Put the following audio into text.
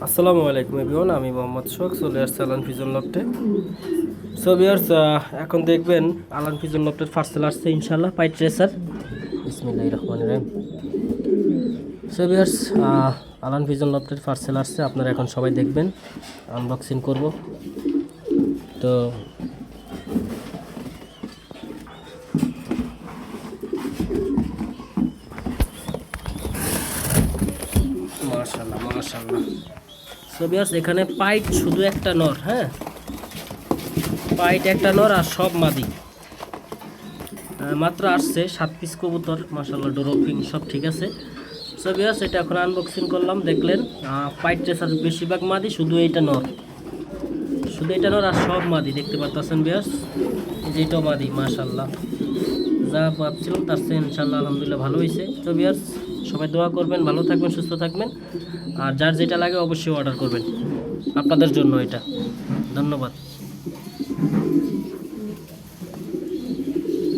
আসসালামু আলাইকুম এভরিওয়ান, আমি মোহাম্মদ শোক, চলে আসছে আলান পিজন লফটে। সো ভিউয়ার্স, এখন দেখবেন আলান পিজন লফটের পার্সেল আসছে ইনশাআল্লাহ, পাইট ট্রেসার। বিসমিল্লাহির রহমানির রহিম। সো ভিউয়ার্স, আলান পিজন লফটের পার্সেল আসছে, আপনারা এখন সবাই দেখবেন, আনবক্সিং করব। তো মাশাআল্লাহ মাশাআল্লাহ। সো ভিউয়ার্স, এখানে পাইট শুধু একটা নর, হ্যাঁ, পাইট একটা নর আর সব মাদি। মাত্র আসছে 7 পিস কবুতর, মাশাআল্লাহ, ড্রপিং সব ঠিক আছে। সো ভিউয়ার্স, এটা এখন আনবক্সিং করলাম, দেখলেন পাইট ট্রেসার বেশিরভাগ মাদি, শুধু এটা নর, শুধু এটা নর আর সব মাদি দেখতে পাচ্ছেন ভিউয়ার্স। এই যে এটাও মাদি, মাশাআল্লাহ, যা ভাবছিলাম তার চেয়ে ইনশাআল্লাহ আলহামদুলিল্লাহ ভালো হয়েছে। তো ভিউয়ার্স, সবাই দোয়া করবেন, ভালো থাকবেন, সুস্থ থাকবেন, আর যার যেটা লাগে অবশ্যই অর্ডার করবেন, আপনাদের জন্য এটা। ধন্যবাদ।